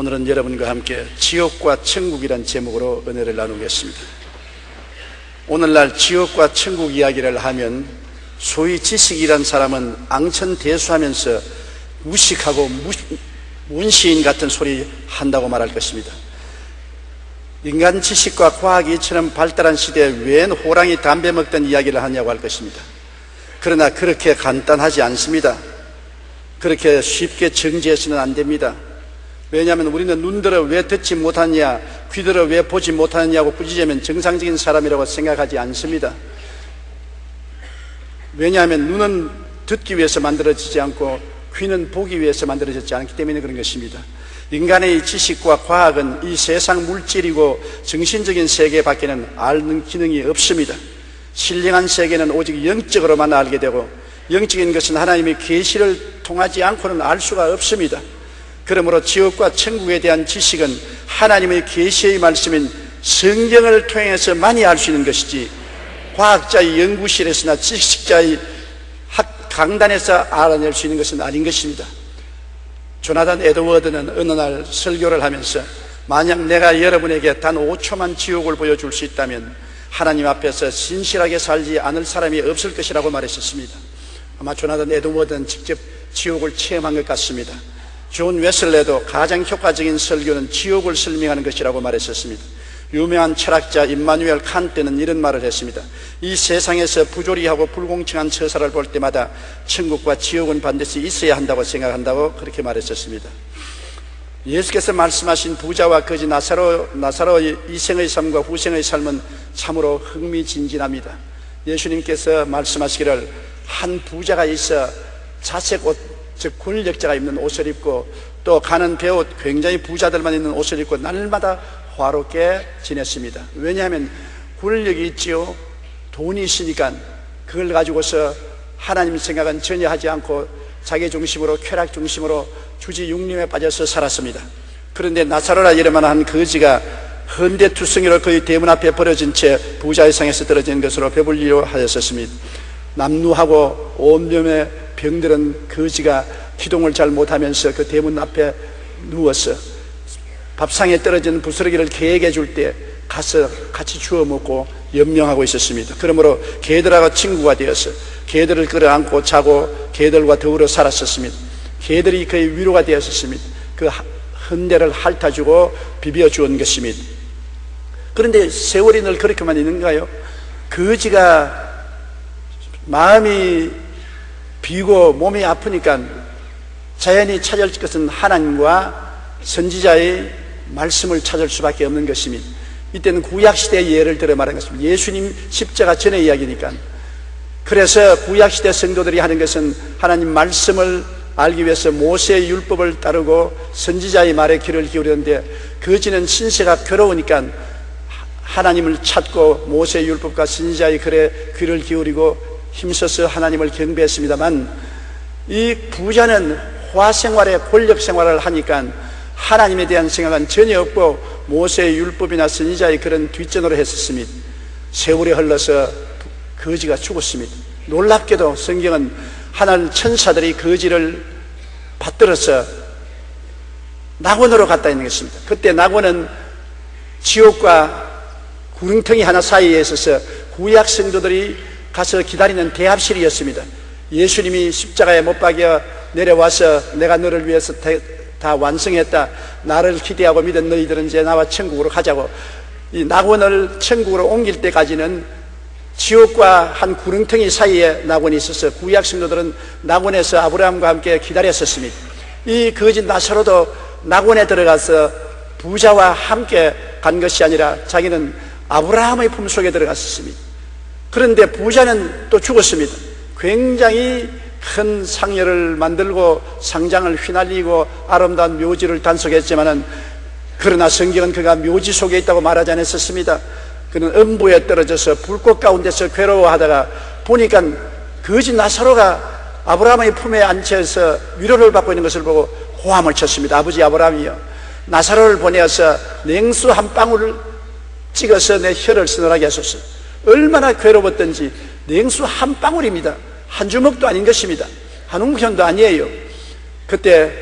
오늘은 여러분과 함께 지옥과 천국이란 제목으로 은혜를 나누겠습니다. 오늘날 지옥과 천국 이야기를 하면 소위 지식이란 사람은 앙천대수하면서 무식하고 문시인 같은 소리 한다고 말할 것입니다. 인간 지식과 과학이 이처럼 발달한 시대에 웬 호랑이 담배 먹던 이야기를 하냐고 할 것입니다. 그러나 그렇게 간단하지 않습니다. 그렇게 쉽게 정지해서는 안 됩니다. 왜냐하면 우리는 눈들어 왜 듣지 못하느냐, 귀들어 왜 보지 못하느냐고 꾸짖으면 정상적인 사람이라고 생각하지 않습니다. 왜냐하면 눈은 듣기 위해서 만들어지지 않고 귀는 보기 위해서 만들어졌지 않기 때문에 그런 것입니다. 인간의 지식과 과학은 이 세상 물질이고 정신적인 세계밖에는 아는 기능이 없습니다. 신령한 세계는 오직 영적으로만 알게 되고, 영적인 것은 하나님의 계시를 통하지 않고는 알 수가 없습니다. 그러므로 지옥과 천국에 대한 지식은 하나님의 계시의 말씀인 성경을 통해서 많이 알 수 있는 것이지, 과학자의 연구실에서나 지식자의 강단에서 알아낼 수 있는 것은 아닌 것입니다. 조나단 에드워드는 어느 날 설교를 하면서, 만약 내가 여러분에게 단 5초만 지옥을 보여줄 수 있다면 하나님 앞에서 신실하게 살지 않을 사람이 없을 것이라고 말했었습니다. 아마 조나단 에드워드는 직접 지옥을 체험한 것 같습니다. 존 웨슬레도 가장 효과적인 설교는 지옥을 설명하는 것이라고 말했었습니다. 유명한 철학자 임마누엘 칸트는 이런 말을 했습니다. 이 세상에서 부조리하고 불공평한 처사를 볼 때마다 천국과 지옥은 반드시 있어야 한다고 생각한다고 그렇게 말했었습니다. 예수께서 말씀하신 부자와 거지 나사로의 이생의 삶과 후생의 삶은 참으로 흥미진진합니다. 예수님께서 말씀하시기를, 한 부자가 있어 자색 옷, 즉 권력자가 입는 옷을 입고, 또 가는 배옷, 굉장히 부자들만 입는 옷을 입고 날마다 화롭게 지냈습니다. 왜냐하면 권력이 있지요, 돈이 있으니까 그걸 가지고서 하나님 생각은 전혀 하지 않고 자기 중심으로, 쾌락 중심으로 주지육림에 빠져서 살았습니다. 그런데 나사로라 이름만한 거지가 헌데투성이로 그의 대문 앞에 버려진 채 부자의 상에서 떨어진 것으로 배불리려 하였었습니다. 남루하고 온몸에 병들은 거지가 기동을 잘 못하면서 그 대문 앞에 누워서 밥상에 떨어진 부스러기를 개에게 줄 때 가서 같이 주워 먹고 연명하고 있었습니다. 그러므로 개들하고 친구가 되어서 개들을 끌어안고 자고 개들과 더불어 살았었습니다. 개들이 그의 위로가 되었었습니다. 그 헌대를 핥아주고 비벼주온 것입니다. 그런데 세월이 늘 그렇게만 있는가요? 거지가 마음이 비고 몸이 아프니까 자연히 찾을 것은 하나님과 선지자의 말씀을 찾을 수밖에 없는 것입니다. 이때는 구약시대의 예를 들어 말하는 것입니다. 예수님 십자가 전의 이야기니까. 그래서 구약시대 성도들이 하는 것은 하나님 말씀을 알기 위해서 모세의 율법을 따르고 선지자의 말에 귀를 기울였는데, 거지는 신세가 괴로우니까 하나님을 찾고 모세의 율법과 선지자의 글에 귀를 기울이고 힘써서 하나님을 경배했습니다만, 이 부자는 화생활에 권력생활을 하니까 하나님에 대한 생각은 전혀 없고 모세의 율법이나 선지자의 그런 뒷전으로 했었습니다. 세월이 흘러서 거지가 죽었습니다. 놀랍게도 성경은 하나님 천사들이 거지를 받들어서 낙원으로 갔다 있는 것입니다. 그때 낙원은 지옥과 구릉텅이 하나 사이에 있어서 구약 성도들이 가서 기다리는 대합실이었습니다. 예수님이 십자가에 못 박여 내려와서 내가 너를 위해서 다 완성했다, 나를 기대하고 믿은 너희들은 이제 나와 천국으로 가자고, 이 낙원을 천국으로 옮길 때까지는 지옥과 한 구릉텅이 사이에 낙원이 있어서 구약 성도들은 낙원에서 아브라함과 함께 기다렸었습니다. 이 거짓 나사로도 낙원에 들어가서 부자와 함께 간 것이 아니라 자기는 아브라함의 품속에 들어갔었습니다. 그런데 부자는 또 죽었습니다. 굉장히 큰 상여를 만들고 상장을 휘날리고 아름다운 묘지를 단속했지만은, 그러나 성경은 그가 묘지 속에 있다고 말하지 않았었습니다. 그는 음부에 떨어져서 불꽃 가운데서 괴로워하다가 보니까 거지 나사로가 아브라함의 품에 앉혀서 위로를 받고 있는 것을 보고 호함을 쳤습니다. 아버지 아브라함이여, 나사로를 보내어서 냉수 한 방울을 찍어서 내 혀를 서늘하게 하소서. 얼마나 괴로웠던지. 냉수 한 방울입니다. 한 주먹도 아닌 것입니다. 한 웅편도 아니에요. 그때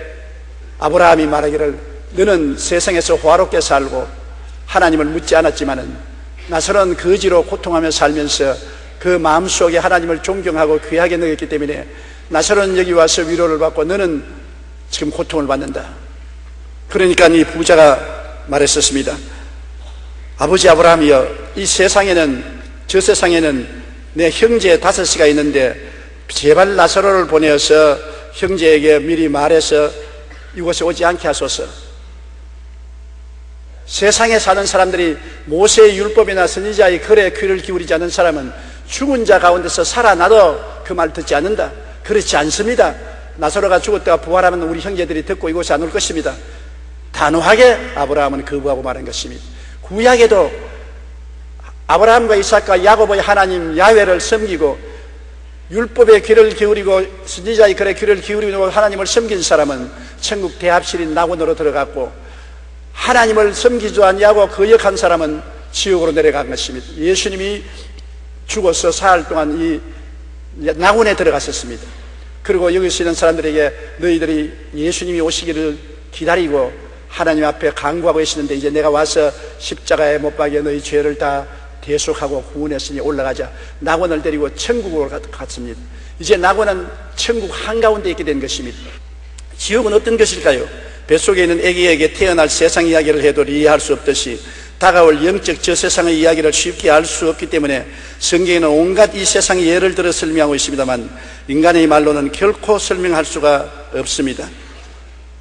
아브라함이 말하기를, 너는 세상에서 화롭게 살고 하나님을 묻지 않았지만은 나사로는 거지로 고통하며 살면서 그 마음속에 하나님을 존경하고 귀하게 여겼기 때문에 나사로는 여기 와서 위로를 받고 너는 지금 고통을 받는다. 그러니까 이 부자가 말했었습니다. 아버지 아브라함이여, 이 세상에는, 저 세상에는 내 형제 5이가 있는데 제발 나사로를 보내어서 형제에게 미리 말해서 이곳에 오지 않게 하소서. 세상에 사는 사람들이 모세의 율법이나 선지자의 글에 귀를 기울이지 않는 사람은 죽은 자 가운데서 살아나도 그 말 듣지 않는다. 그렇지 않습니다. 나사로가 죽었다가 부활하면 우리 형제들이 듣고 이곳에 안 올 것입니다. 단호하게 아브라함은 거부하고 말한 것입니다. 구약에도 아브라함과 이삭과 야곱의 하나님 야훼를 섬기고 율법의 귀를 기울이고 선지자의 글에 귀를 기울이고 하나님을 섬긴 사람은 천국 대합실인 낙원으로 들어갔고, 하나님을 섬기지 않냐고 거역한 사람은 지옥으로 내려간 것입니다. 예수님이 죽어서 사흘 동안 이 낙원에 들어갔었습니다. 그리고 여기 있는 사람들에게 너희들이 예수님이 오시기를 기다리고 하나님 앞에 간구하고 계시는데 이제 내가 와서 십자가에 못 박여 너희 죄를 다 대속하고 구원했으니 올라가자. 낙원을 데리고 천국으로 갔습니다. 이제 낙원은 천국 한가운데 있게 된 것입니다. 지옥은 어떤 것일까요? 뱃속에 있는 아기에게 태어날 세상 이야기를 해도 이해할 수 없듯이 다가올 영적 저 세상의 이야기를 쉽게 알 수 없기 때문에 성경에는 온갖 이 세상의 예를 들어 설명하고 있습니다만 인간의 말로는 결코 설명할 수가 없습니다.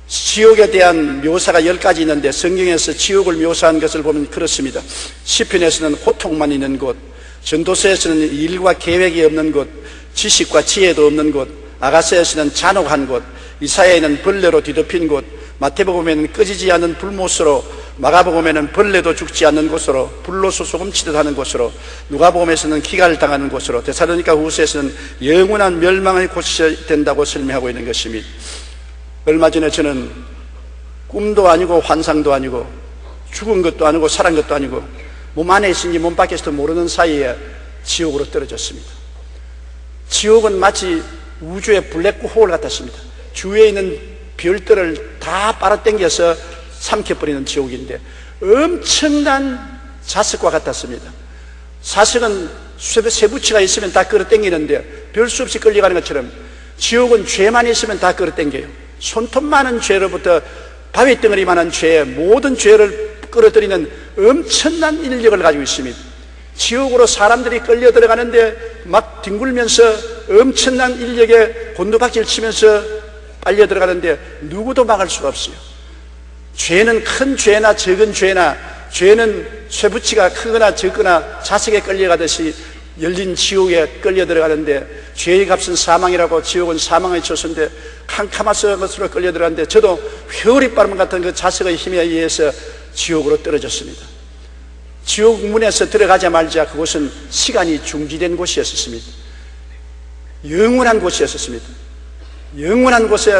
지옥에 대한 묘사가 10가지 있는데 성경에서 지옥을 묘사한 것을 보면 그렇습니다. 시편에서는 호통만 있는 곳, 전도서에서는 일과 계획이 없는 곳, 지식과 지혜도 없는 곳, 아가서에서는 잔혹한 곳, 이사야에는 벌레로 뒤덮인 곳, 마태복음에는 꺼지지 않는 불못으로, 마가복음에는 벌레도 죽지 않는 곳으로, 불로서 소금치듯 하는 곳으로, 누가복음에서는 기갈을 당하는 곳으로, 데살로니가 후서에서는 영원한 멸망의 곳이 된다고 설명하고 있는 것입니다. 얼마 전에 저는 꿈도 아니고 환상도 아니고 죽은 것도 아니고 살은 것도 아니고 몸 안에 있으니 몸 밖에서도 모르는 사이에 지옥으로 떨어졌습니다. 지옥은 마치 우주의 블랙홀 같았습니다. 주위에 있는 별들을 다 빨아당겨서 삼켜버리는 지옥인데 엄청난 자석과 같았습니다. 자석은 쇠붙이가 있으면 다 끌어당기는데 별 수 없이 끌려가는 것처럼 지옥은 죄만 있으면 다 끌어당겨요. 손톱 많은 죄로부터 바위덩어리만한 죄, 모든 죄를 끌어들이는 엄청난 인력을 가지고 있습니다. 지옥으로 사람들이 끌려 들어가는데 막 뒹굴면서 엄청난 인력에 곤두박질 치면서 빨려 들어가는데 누구도 막을 수가 없어요. 죄는 큰 죄나 적은 죄나, 죄는 쇠붙이가 크거나 적거나 자석에 끌려가듯이 열린 지옥에 끌려 들어가는데 죄의 값은 사망이라고, 지옥은 사망의 처소인데 캄캄한 것으로 끌려 들어가는데 저도 회오리 바람 같은 그 자석의 힘에 의해서 지옥으로 떨어졌습니다. 지옥 문에서 들어가자마자 그곳은 시간이 중지된 곳이었습니다. 영원한 곳이었습니다. 영원한 곳에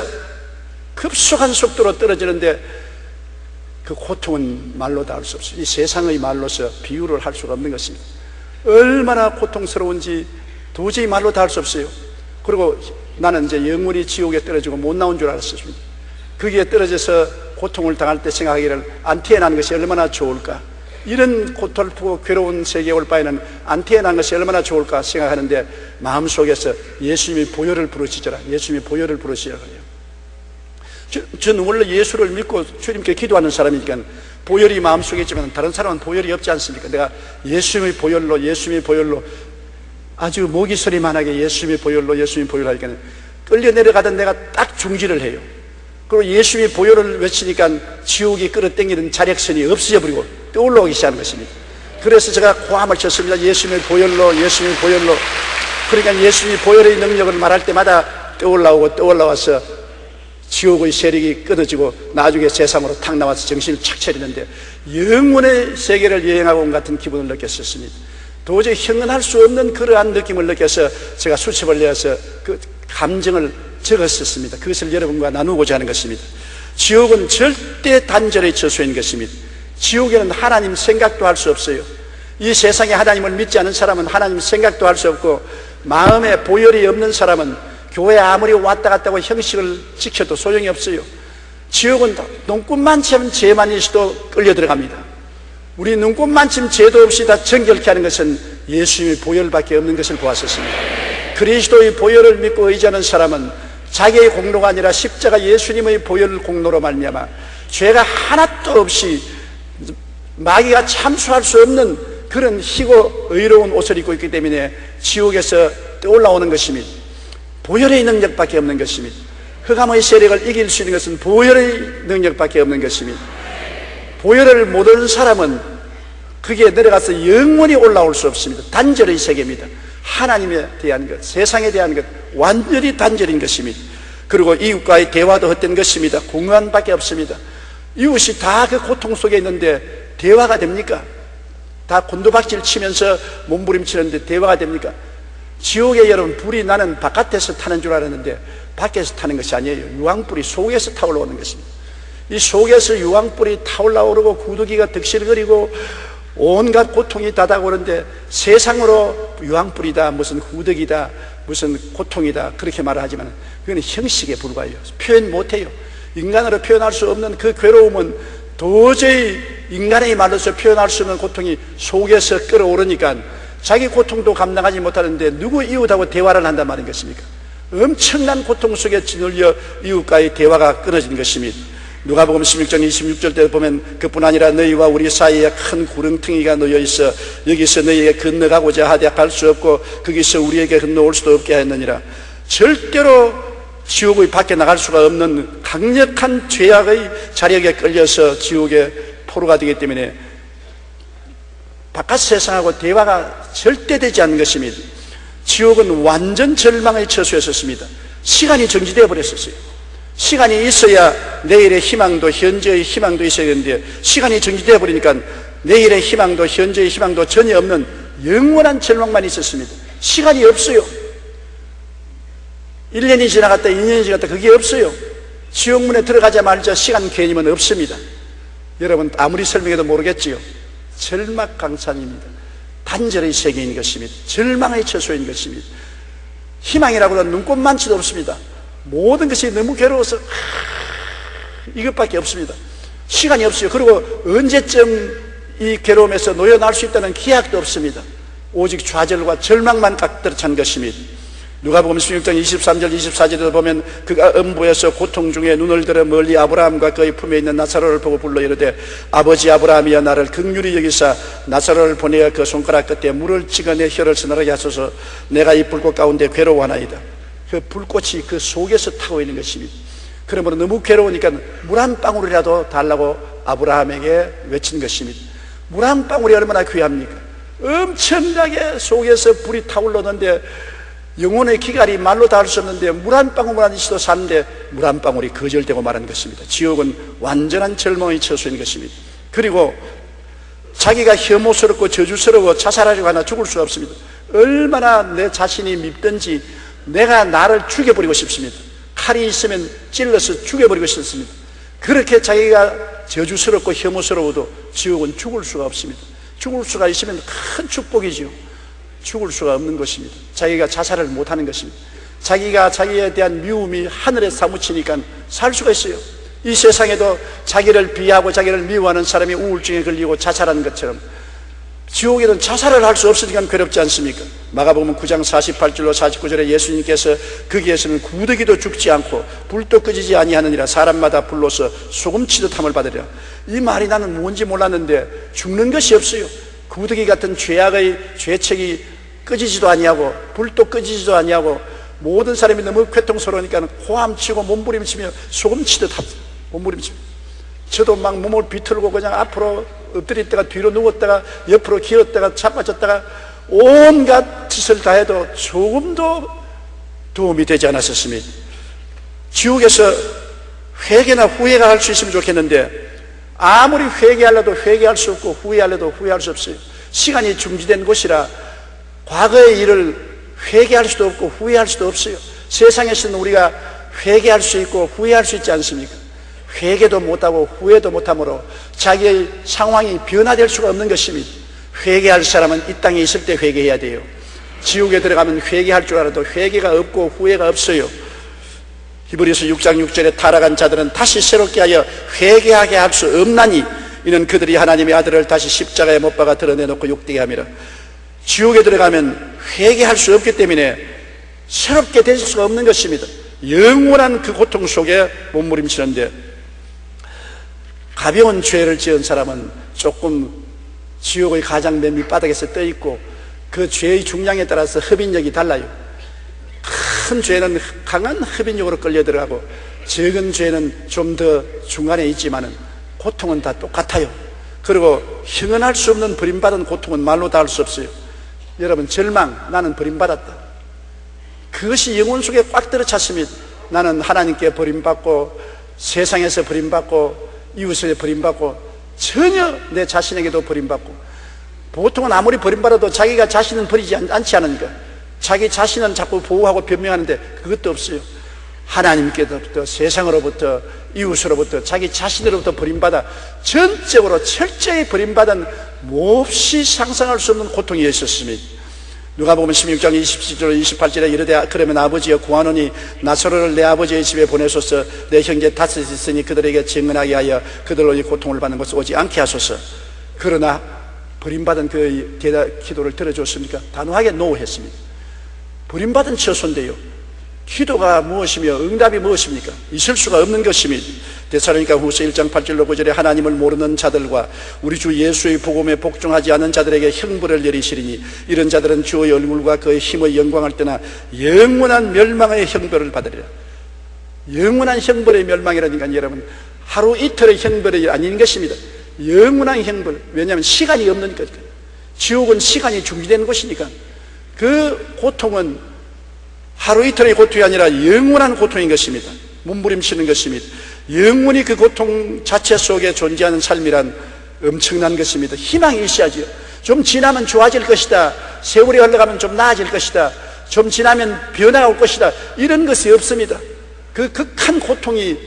급속한 속도로 떨어지는데 그 고통은 말로 다 할 수 없어요. 이 세상의 말로서 비유를 할 수가 없는 것입니다. 얼마나 고통스러운지 도저히 말로 다 할 수 없어요. 그리고 나는 이제 영원히 지옥에 떨어지고 못 나온 줄 알았습니다. 거기에 떨어져서 고통을 당할 때 생각하기를 안 태어난 것이 얼마나 좋을까, 이런 고통스럽고 괴로운 세계에 올 바에는 안 태어난 것이 얼마나 좋을까 생각하는데 마음속에서 예수님이 보혈을 부르시더라. 예수님이 보혈을 부르시더라고요. 저는 원래 예수를 믿고 주님께 기도하는 사람이니까 보혈이 마음속에 있지만 다른 사람은 보혈이 없지 않습니까? 내가 예수님의 보혈로 아주 모기 소리만하게 예수님의 보혈로 하니까 끌려 내려가던 내가 딱 중지를 해요. 그리고 예수님의 보혈을 외치니까 지옥이 끌어당기는 자력선이 없어져 버리고 떠올라오기 시작하는 것입니다. 그래서 제가 고함을 쳤습니다. 예수님의 보혈로. 그러니까 예수님의 보혈의 능력을 말할 때마다 떠올라와서 지옥의 세력이 끊어지고 나중에 세상으로 탁 나와서 정신을 착 차리는데 영원의 세계를 여행하고 온 같은 기분을 느꼈었습니다. 도저히 형언할 수 없는 그러한 느낌을 느껴서 제가 수첩을 내어서 그 감정을 적었었습니다. 그것을 여러분과 나누고자 하는 것입니다. 지옥은 절대 단절의 처소인 것입니다. 지옥에는 하나님 생각도 할 수 없어요. 이 세상에 하나님을 믿지 않은 사람은 하나님 생각도 할 수 없고, 마음에 보혈이 없는 사람은 교회 아무리 왔다 갔다 하고 형식을 지켜도 소용이 없어요. 지옥은 눈꽃만큼 죄만 있어도 끌려 들어갑니다. 우리 눈꽃만큼 죄도 없이 다 정결케 하는 것은 예수님의 보혈밖에 없는 것을 보았었습니다. 그리스도의 보혈을 믿고 의지하는 사람은 자기의 공로가 아니라 십자가 예수님의 보혈 공로로 말미암아 죄가 하나도 없이 마귀가 참수할 수 없는 그런 희고 의로운 옷을 입고 있기 때문에 지옥에서 올라오는 것입니다. 보혈의 능력밖에 없는 것입니다. 흑암의 세력을 이길 수 있는 것은 보혈의 능력밖에 없는 것입니다. 보혈을 못 얻은 사람은 그게 내려가서 영원히 올라올 수 없습니다. 단절의 세계입니다. 하나님에 대한 것, 세상에 대한 것, 완전히 단절인 것입니다. 그리고 이웃과의 대화도 헛된 것입니다. 공허함밖에 없습니다. 이웃이 다 그 고통 속에 있는데 대화가 됩니까? 다 곤두박질 치면서 몸부림치는데 대화가 됩니까? 지옥에 여러분 불이 나는 바깥에서 타는 줄 알았는데 밖에서 타는 것이 아니에요. 유황불이 속에서 타올라오는 것입니다. 이 속에서 유황불이 타올라오르고 구더기가 득실거리고 온갖 고통이 다가오는데 세상으로 유황불이다, 무슨 후덕이다, 무슨 고통이다 그렇게 말을 하지만 그건 형식에 불과해요. 표현 못해요. 인간으로 표현할 수 없는 그 괴로움은 도저히 인간의 말로서 표현할 수 없는 고통이 속에서 끌어오르니까 자기 고통도 감당하지 못하는데 누구 이웃하고 대화를 한단 말인 것입니까? 엄청난 고통 속에 짓눌려 이웃과의 대화가 끊어진 것입니다. 누가복음 16장 26절 때 보면 그뿐 아니라 너희와 우리 사이에 큰 구렁텅이가 놓여 있어 여기서 너희에게 건너가고자 하되 갈 수 없고 거기서 우리에게 건너올 수도 없게 하였느니라. 절대로 지옥의 밖에 나갈 수가 없는 강력한 죄악의 자력에 끌려서 지옥의 포로가 되기 때문에 바깥 세상하고 대화가 절대 되지 않는 것입니다. 지옥은 완전 절망의 처소였었습니다. 시간이 정지되어 버렸었어요. 시간이 있어야 내일의 희망도 현재의 희망도 있어야 되는데 시간이 정지되어 버리니까 내일의 희망도 현재의 희망도 전혀 없는 영원한 절망만 있었습니다. 시간이 없어요. 1년이 지나갔다 2년이 지나갔다 그게 없어요. 지옥문에 들어가자마자 시간 개념은 없습니다. 여러분 아무리 설명해도 모르겠지요. 절망강산입니다. 단절의 세계인 것입니다. 절망의 처소인 것입니다. 희망이라고는 눈꽃만치도 없습니다. 모든 것이 너무 괴로워서 이것밖에 없습니다. 시간이 없어요. 그리고 언제쯤 이 괴로움에서 놓여날 수 있다는 기약도 없습니다. 오직 좌절과 절망만 가득 찬 것입니다. 누가복음 16장 23절 24절에도 보면 그가 음부에서 고통 중에 눈을 들어 멀리 아브라함과 그의 품에 있는 나사로를 보고 불러 이르되 아버지 아브라함이여 나를 긍휼히 여기사 나사로를 보내어 그 손가락 끝에 물을 찍어 내 혀를 서늘하게 하소서 내가 이 불꽃 가운데 괴로워하나이다. 그 불꽃이 그 속에서 타고 있는 것입니다. 그러므로 너무 괴로우니까 물 한 방울이라도 달라고 아브라함에게 외친 것입니다. 물 한 방울이 얼마나 귀합니까? 엄청나게 속에서 불이 타올랐는데 영혼의 기갈이 말로 닿을 수 없는데 물 한 방울만 있어도 사는데 물 한 방울이 거절되고 말하는 것입니다. 지옥은 완전한 절망의 처소인 것입니다. 그리고 자기가 혐오스럽고 저주스러워 자살하려고 하나 죽을 수 없습니다. 얼마나 내 자신이 밉든지 내가 나를 죽여버리고 싶습니다. 칼이 있으면 찔러서 죽여버리고 싶습니다. 그렇게 자기가 저주스럽고 혐오스러워도 지옥은 죽을 수가 없습니다. 죽을 수가 있으면 큰 축복이지요. 죽을 수가 없는 것입니다. 자기가 자살을 못하는 것입니다. 자기가 자기에 대한 미움이 하늘에 사무치니까 살 수가 있어요. 이 세상에도 자기를 비하고 자기를 미워하는 사람이 우울증에 걸리고 자살하는 것처럼 지옥에는 자살을 할 수 없으니까 괴롭지 않습니까? 마가복음 9장 48절로 49절에 예수님께서 거기에서는 구더기도 죽지 않고 불도 꺼지지 아니하느니라 사람마다 불로서 소금치듯함을 받으리라. 이 말이 나는 뭔지 몰랐는데 죽는 것이 없어요. 구더기 같은 죄악의 죄책이 꺼지지도 아니하고 불도 꺼지지도 아니하고 모든 사람이 너무 괴통스러우니까 호함치고 몸부림치며 소금치듯 몸부림치며 저도 막 몸을 비틀고 그냥 앞으로 엎드렸다가 뒤로 누웠다가 옆으로 기었다가 자빠졌다가 온갖 짓을 다 해도 조금도 도움이 되지 않았었습니다. 지옥에서 회개나 후회가 할 수 있으면 좋겠는데 아무리 회개하려도 회개할 수 없고 후회하려도 후회할 수 없어요. 시간이 중지된 곳이라 과거의 일을 회개할 수도 없고 후회할 수도 없어요. 세상에서는 우리가 회개할 수 있고 후회할 수 있지 않습니까? 회개도 못하고 후회도 못하므로 자기의 상황이 변화될 수가 없는 것입니다. 회개할 사람은 이 땅에 있을 때 회개해야 돼요. 지옥에 들어가면 회개할 줄 알아도 회개가 없고 후회가 없어요. 히브리서 6장 6절에 타락한 자들은 다시 새롭게 하여 회개하게 할 수 없나니 이는 그들이 하나님의 아들을 다시 십자가에 못 박아 드러내놓고 욕되게 함이라. 지옥에 들어가면 회개할 수 없기 때문에 새롭게 될 수가 없는 것입니다. 영원한 그 고통 속에 몸부림치는데, 가벼운 죄를 지은 사람은 조금 지옥의 가장 맨 밑바닥에서 떠 있고 그 죄의 중량에 따라서 흡인력이 달라요. 큰 죄는 강한 흡인력으로 끌려 들어가고 적은 죄는 좀 더 중간에 있지만은 고통은 다 똑같아요. 그리고 형언할 수 없는 버림받은 고통은 말로 다 할 수 없어요. 여러분, 절망, 나는 버림받았다, 그것이 영혼 속에 꽉 들어찼습니다. 나는 하나님께 버림받고 세상에서 버림받고 이웃에 버림받고 전혀 내 자신에게도 버림받고, 보통은 아무리 버림받아도 자기가 자신은 버리지 않지 않으니까 자기 자신은 자꾸 보호하고 변명하는데 그것도 없어요. 하나님께로부터, 세상으로부터, 이웃으로부터, 자기 자신으로부터 버림받아 전적으로 철저히 버림받은 몹시 상상할 수 없는 고통이 있었습니다. 누가복음 16장 27절 28절에 이르되 그러면 아버지여 구하노니 나사로를 내 아버지의 집에 보내소서. 내 형제 다섯이 있으니 그들에게 증언하게 하여 그들로 이 고통을 받는 것을 오지 않게 하소서. 그러나 버림받은 그 기도를 들어줬습니까? 단호하게 노했습니다. 버림받은 처소인데요, 기도가 무엇이며 응답이 무엇입니까? 있을 수가 없는 것입니다. 데살로니가 후서 1장 8절로 9절에 하나님을 모르는 자들과 우리 주 예수의 복음에 복종하지 않은 자들에게 형벌을 내리시리니 이런 자들은 주의 얼굴과 그의 힘의 영광을 떠나 영원한 멸망의 형벌을 받으리라. 영원한 형벌의 멸망이라니까 여러분, 하루 이틀의 형벌이 아닌 것입니다. 영원한 형벌. 왜냐하면 시간이 없으니까. 지옥은 시간이 중지되는 곳이니까. 그 고통은 하루 이틀의 고통이 아니라 영원한 고통인 것입니다. 몸부림치는 것입니다. 영원히 그 고통 자체 속에 존재하는 삶이란 엄청난 것입니다. 희망이 있어야지요. 좀 지나면 좋아질 것이다, 세월이 흘러가면 좀 나아질 것이다, 좀 지나면 변화가 올 것이다, 이런 것이 없습니다. 그 극한 고통이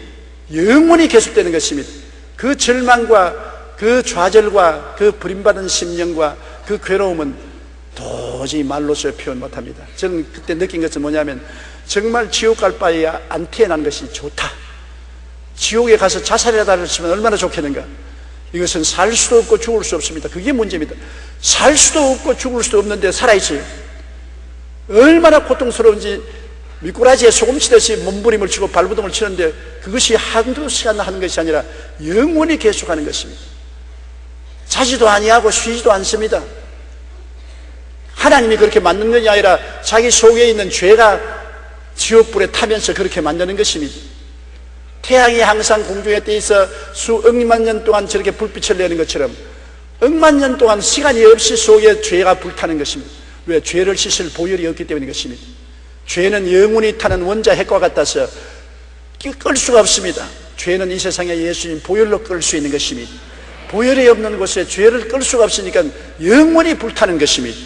영원히 계속되는 것입니다. 그 절망과 그 좌절과 그 버림받은 심령과 그 괴로움은 도저히 말로서 표현 못합니다. 저는 그때 느낀 것은 뭐냐면, 정말 지옥 갈 바에 안 태어난 것이 좋다. 지옥에 가서 자살이라도 하시면 얼마나 좋겠는가. 이것은 살 수도 없고 죽을 수 없습니다. 그게 문제입니다. 살 수도 없고 죽을 수도 없는데 살아있어요. 얼마나 고통스러운지 미꾸라지에 소금 치듯이 몸부림을 치고 발부둥을 치는데 그것이 한두 시간 하는 것이 아니라 영원히 계속하는 것입니다. 자지도 아니하고 쉬지도 않습니다. 하나님이 그렇게 만든 것이 아니라 자기 속에 있는 죄가 지옥불에 타면서 그렇게 만드는 것입니다. 태양이 항상 공중에 떠 있어 수억만 년 동안 저렇게 불빛을 내는 것처럼 억만 년 동안 시간이 없이 속에 죄가 불타는 것입니다. 왜? 죄를 씻을 보혈이 없기 때문인 것입니다. 죄는 영원히 타는 원자 핵과 같아서 끌 수가 없습니다. 죄는 이 세상에 예수님 보혈로 끌 수 있는 것입니다. 보혈이 없는 곳에 죄를 끌 수가 없으니까 영원히 불타는 것입니다.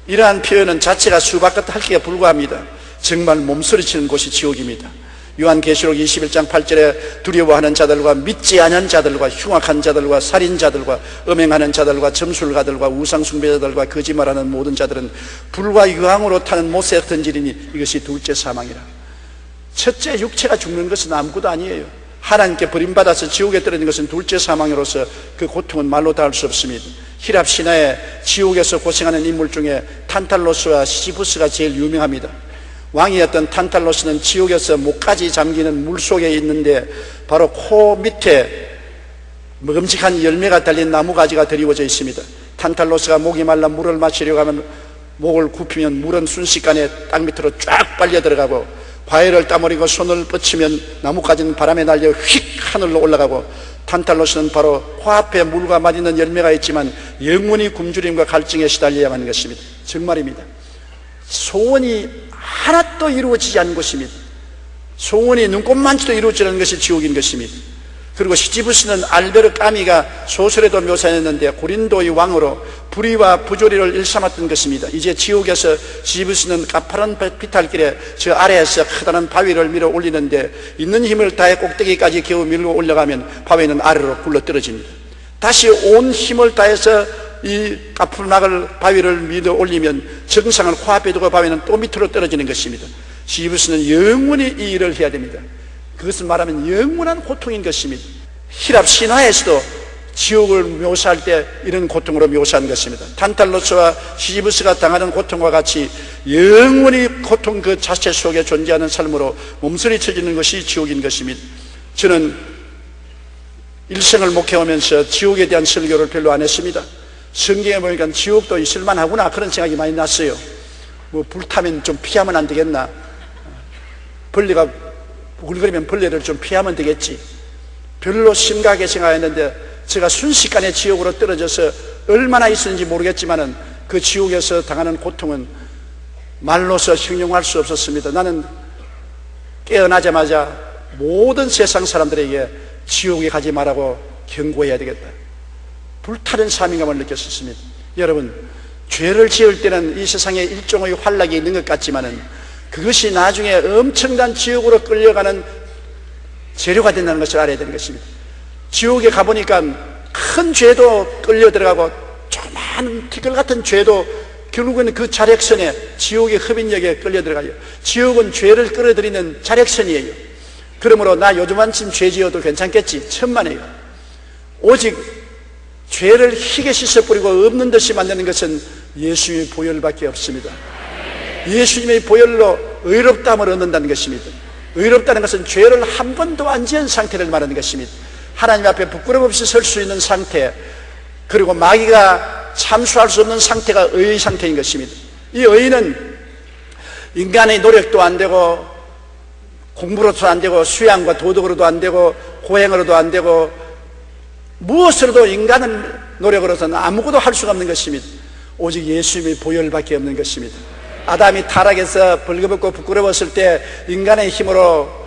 이러한 표현은 자체가 수박 같은 할기가 불과합니다. 정말 몸서리치는 곳이 지옥입니다. 요한계시록 21장 8절에 두려워하는 자들과 믿지 않은 자들과 흉악한 자들과 살인자들과 음행하는 자들과 점술가들과 우상숭배자들과 거짓말하는 모든 자들은 불과 유황으로 타는 못에 던지리니 이것이 둘째 사망이라. 첫째 육체가 죽는 것은 아무것도 아니에요. 하나님께 버림받아서 지옥에 떨어진 것은 둘째 사망으로서 그 고통은 말로 다 할 수 없습니다. 히랍 신화에 지옥에서 고생하는 인물 중에 탄탈로스와 시지부스가 제일 유명합니다. 왕이었던 탄탈로스는 지옥에서 목까지 잠기는 물속에 있는데 바로 코 밑에 먹음직한 열매가 달린 나무가지가 드리워져 있습니다. 탄탈로스가 목이 말라 물을 마시려고 하면 목을 굽히면 물은 순식간에 땅 밑으로 쫙 빨려 들어가고, 과일을 따버리고 손을 뻗치면 나뭇가지는 바람에 날려 휙 하늘로 올라가고, 탄탈로스는 바로 코앞에 물과 맛있는 열매가 있지만 영원히 굶주림과 갈증에 시달려야 하는 것입니다. 정말입니다. 소원이 하나도 이루어지지 않은 것입니다. 소원이 눈꼽만치도 이루어지지 않은 것이 지옥인 것입니다. 그리고 시지부스는 알베르 까미가 소설에도 묘사했는데 고린도의 왕으로 불의와 부조리를 일삼았던 것입니다. 이제 지옥에서 시지부스는 가파른 비탈길에 저 아래에서 커다란 바위를 밀어 올리는데 있는 힘을 다해 꼭대기까지 겨우 밀고 올라가면 바위는 아래로 굴러 떨어집니다. 다시 온 힘을 다해서 이 가푸막을 바위를 밀어 올리면 정상을 코앞에 두고 바위는 또 밑으로 떨어지는 것입니다. 시지부스는 영원히 이 일을 해야 됩니다. 그것을 말하면 영원한 고통인 것입니다. 히랍 신화에서도 지옥을 묘사할 때 이런 고통으로 묘사한 것입니다. 탄탈로스와 시지부스가 당하는 고통과 같이 영원히 고통 그 자체 속에 존재하는 삶으로 몸서리쳐지는 것이 지옥인 것입니다. 저는 일생을 목회하면서 지옥에 대한 설교를 별로 안 했습니다. 성경에 보니까 지옥도 있을만 하구나 그런 생각이 많이 났어요. 뭐 불타면 좀 피하면 안 되겠나, 벌레가 우글거리면 벌레를 좀 피하면 되겠지, 별로 심각하게 생각했는데 제가 순식간에 지옥으로 떨어져서 얼마나 있었는지 모르겠지만은 그 지옥에서 당하는 고통은 말로서形容할 수 없었습니다. 나는 깨어나자마자 모든 세상 사람들에게 지옥에 가지 말라고 경고해야 되겠다, 불타는 사명감을 느꼈었습니다. 여러분, 죄를 지을 때는 이 세상에 일종의 환락이 있는 것 같지만은 그것이 나중에 엄청난 지옥으로 끌려가는 재료가 된다는 것을 알아야 되는 것입니다. 지옥에 가보니까 큰 죄도 끌려 들어가고 조그마한 티끌 같은 죄도 결국은 그 자력선에, 지옥의 흡인력에 끌려 들어가요. 지옥은 죄를 끌어들이는 자력선이에요. 그러므로 나 요즘 한쯤 죄 지어도 괜찮겠지, 천만에요. 오직 죄를 희게 씻어버리고 없는 듯이 만드는 것은 예수님의 보혈밖에 없습니다. 예수님의 보혈로 의롭다함을 얻는다는 것입니다. 의롭다는 것은 죄를 한 번도 안 지은 상태를 말하는 것입니다. 하나님 앞에 부끄럼 없이 설 수 있는 상태, 그리고 마귀가 참수할 수 없는 상태가 의의 상태인 것입니다. 이 의는 인간의 노력도 안 되고 공부로도 안 되고 수양과 도덕으로도 안 되고 고행으로도 안 되고 무엇으로도 인간의 노력으로서는 아무것도 할 수가 없는 것입니다. 오직 예수님의 보혈밖에 없는 것입니다. 아담이 타락해서 벌거벗고 부끄러웠을 때 인간의 힘으로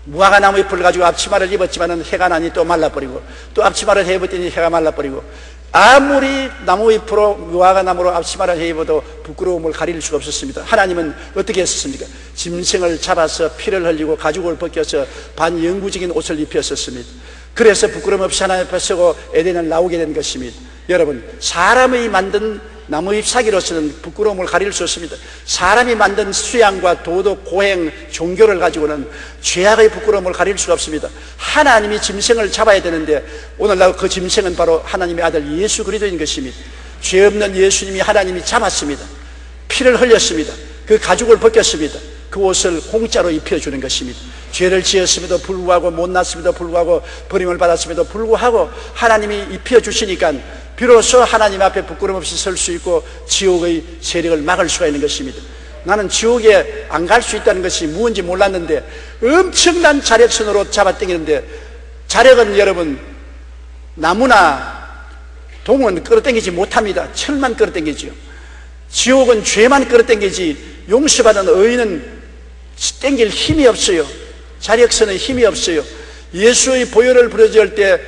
무화과 나무 잎을 가지고 앞치마를 입었지만은 해가 나니 또 말라버리고, 또 앞치마를 해입었더니 해가 말라버리고, 아무리 나무 잎으로 무화과 나무로 앞치마를 해입어도 부끄러움을 가릴 수가 없었습니다. 하나님은 어떻게 했었습니까? 짐승을 잡아서 피를 흘리고 가죽을 벗겨서 반영구적인 옷을 입혔었습니다. 그래서 부끄럼 없이 하나님 앞에 서고 에덴을 나오게 된 것입니다. 여러분, 사람이 만든 나무 잎사귀로서는 부끄러움을 가릴 수 없습니다. 사람이 만든 수양과 도덕, 고행, 종교를 가지고는 죄악의 부끄러움을 가릴 수가 없습니다. 하나님이 짐승을 잡아야 되는데 오늘날 그 짐승은 바로 하나님의 아들 예수 그리스도인 것입니다. 죄 없는 예수님이 하나님이 잡았습니다. 피를 흘렸습니다. 그 가죽을 벗겼습니다. 그 옷을 공짜로 입혀주는 것입니다. 죄를 지었음에도 불구하고, 못났음에도 불구하고, 버림을 받았음에도 불구하고 하나님이 입혀주시니까 비로소 하나님 앞에 부끄럼 없이 설 수 있고 지옥의 세력을 막을 수가 있는 것입니다. 나는 지옥에 안 갈 수 있다는 것이 무엇인지 몰랐는데 엄청난 자력선으로 잡아당기는데, 자력은 여러분 나무나 동은 끌어당기지 못합니다. 철만 끌어당기죠. 지옥은 죄만 끌어당기지 용서받은 의인은 당길 힘이 없어요. 자력선의 힘이 없어요. 예수의 보혈을 부르짖을 때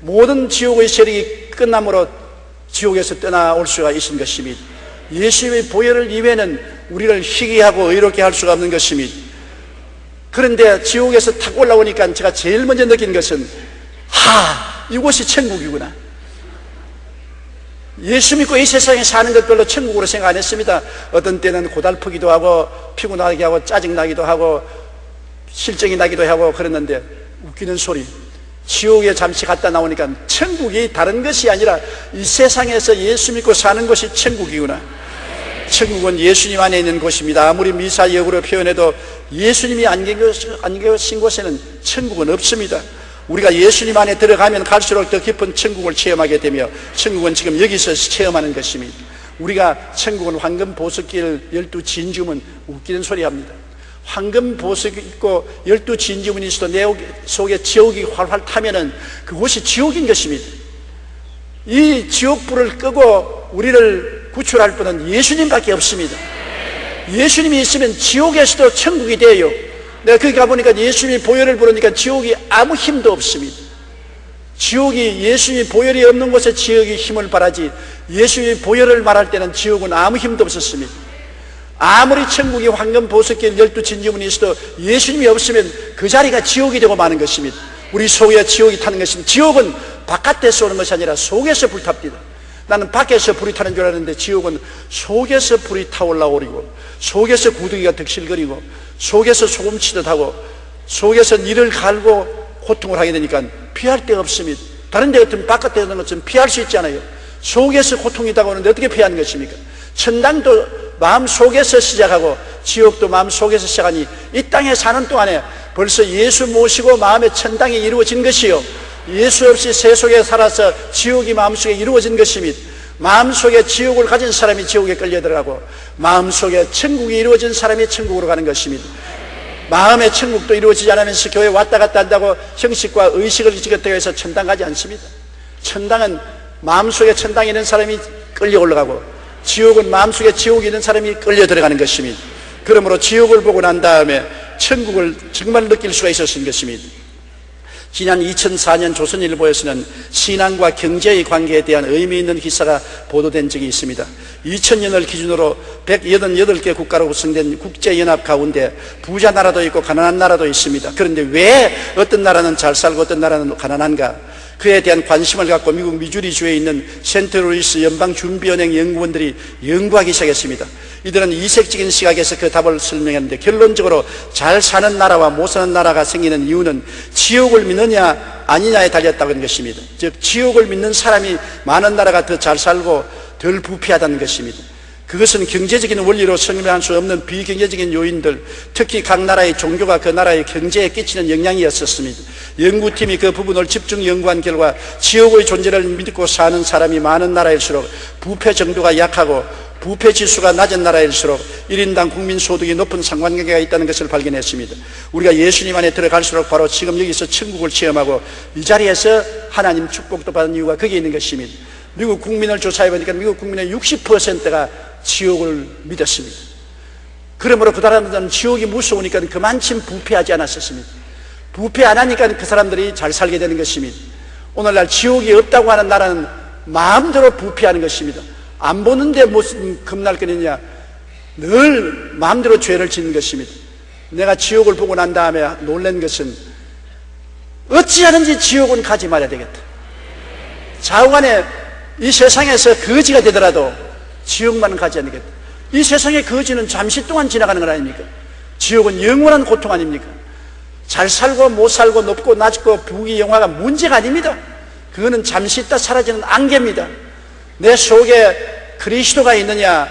모든 지옥의 세력이 끝남으로 지옥에서 떠나올 수가 있는 것입니다. 예수의 보혈을 이외에는 우리를 희게 하고 의롭게 할 수가 없는 것입니다. 그런데 지옥에서 탁 올라오니까 제가 제일 먼저 느낀 것은, 이곳이 천국이구나. 예수 믿고 이 세상에 사는 것 별로 천국으로 생각 안 했습니다. 어떤 때는 고달프기도 하고 피곤하게 하고 짜증나기도 하고 실정이 나기도 하고 그랬는데, 웃기는 소리, 지옥에 잠시 갔다 나오니까 천국이 다른 것이 아니라 이 세상에서 예수 믿고 사는 것이 천국이구나. 천국은 예수님 안에 있는 곳입니다. 아무리 미사역으로 표현해도 예수님이 안 계신 곳에는 천국은 없습니다. 우리가 예수님 안에 들어가면 갈수록 더 깊은 천국을 체험하게 되며, 천국은 지금 여기서 체험하는 것입니다. 우리가 천국은 황금 보석길 12진주문, 웃기는 소리 합니다. 황금 보석이 있고 12진주문이 있어도 내 속에 지옥이 활활 타면은 그곳이 지옥인 것입니다. 이 지옥불을 끄고 우리를 구출할 분은 예수님밖에 없습니다. 예수님이 있으면 지옥에서도 천국이 돼요. 내가 거기 가보니까 예수님이 보혈을 부르니까 지옥이 아무 힘도 없습니다. 지옥이, 예수님이 보혈이 없는 곳에 지옥이 힘을 발하지, 예수님이 보혈을 말할 때는 지옥은 아무 힘도 없었습니다. 아무리 천국이 황금 보석길 12진주문이 있어도 예수님이 없으면 그 자리가 지옥이 되고 마는 것입니다. 우리 속에 지옥이 타는 것입니다. 지옥은 바깥에서 오는 것이 아니라 속에서 불탑니다. 나는 밖에서 불이 타는 줄 알았는데 지옥은 속에서 불이 타올라오리고, 속에서 구더기가 득실거리고, 속에서 소금 치듯 하고, 속에서 이를 갈고 고통을 하게 되니까 피할 데가 없습니다. 다른 데 같으면 바깥에 있는 것은 피할 수 있잖아요. 속에서 고통이 있다고 하는데 어떻게 피하는 것입니까? 천당도 마음 속에서 시작하고 지옥도 마음 속에서 시작하니 이 땅에 사는 동안에 벌써 예수 모시고 마음의 천당이 이루어진 것이요, 예수 없이 세속에 살아서 지옥이 마음속에 이루어진 것입니다. 마음속에 지옥을 가진 사람이 지옥에 끌려 들어가고 마음속에 천국이 이루어진 사람이 천국으로 가는 것입니다. 마음의 천국도 이루어지지 않으면서 교회 왔다 갔다 한다고 형식과 의식을 지켰다고 해서 천당 가지 않습니다. 천당은 마음속에 천당이 있는 사람이 끌려 올라가고 지옥은 마음속에 지옥이 있는 사람이 끌려 들어가는 것입니다. 그러므로 지옥을 보고 난 다음에 천국을 정말 느낄 수가 있었던 것입니다. 지난 2004년 조선일보에서는 신앙과 경제의 관계에 대한 의미 있는 기사가 보도된 적이 있습니다. 2000년을 기준으로 188개 국가로 구성된 국제연합 가운데 부자 나라도 있고 가난한 나라도 있습니다. 그런데 왜 어떤 나라는 잘 살고 어떤 나라는 가난한가? 그에 대한 관심을 갖고 미국 미주리주에 있는 센트루이스 연방준비은행 연구원들이 연구하기 시작했습니다. 이들은 이색적인 시각에서 그 답을 설명했는데, 결론적으로 잘 사는 나라와 못 사는 나라가 생기는 이유는 지옥을 믿느냐 아니냐에 달렸다고 하는 것입니다. 즉 지옥을 믿는 사람이 많은 나라가 더 잘 살고 덜 부패하다는 것입니다. 그것은 경제적인 원리로 설명할 수 없는 비경제적인 요인들, 특히 각 나라의 종교가 그 나라의 경제에 끼치는 영향이었습니다. 연구팀이 그 부분을 집중 연구한 결과 지옥의 존재를 믿고 사는 사람이 많은 나라일수록 부패 정도가 약하고 부패 지수가 낮은 나라일수록 1인당 국민 소득이 높은 상관관계가 있다는 것을 발견했습니다. 우리가 예수님 안에 들어갈수록 바로 지금 여기서 천국을 체험하고 이 자리에서 하나님 축복도 받은 이유가 거기에 있는 것입니다. 미국 국민을 조사해보니까 미국 국민의 60%가 지옥을 믿었습니다. 그러므로 그 사람들은 지옥이 무서우니까 그만큼 부패하지 않았었습니다. 부패 안 하니까 그 사람들이 잘 살게 되는 것입니다. 오늘날 지옥이 없다고 하는 나라는 마음대로 부패하는 것입니다. 안 보는데 무슨 겁날 거느냐, 늘 마음대로 죄를 짓는 것입니다. 내가 지옥을 보고 난 다음에 놀란 것은 어찌하든지 지옥은 가지 말아야 되겠다. 좌우간에 이 세상에서 거지가 되더라도 지옥만은 가지 않겠다. 이 세상의 거지는 잠시 동안 지나가는 건 아닙니까? 지옥은 영원한 고통 아닙니까? 잘 살고 못 살고 높고 낮고 부귀 영화가 문제가 아닙니다. 그거는 잠시 있다 사라지는 안개입니다. 내 속에 그리스도가 있느냐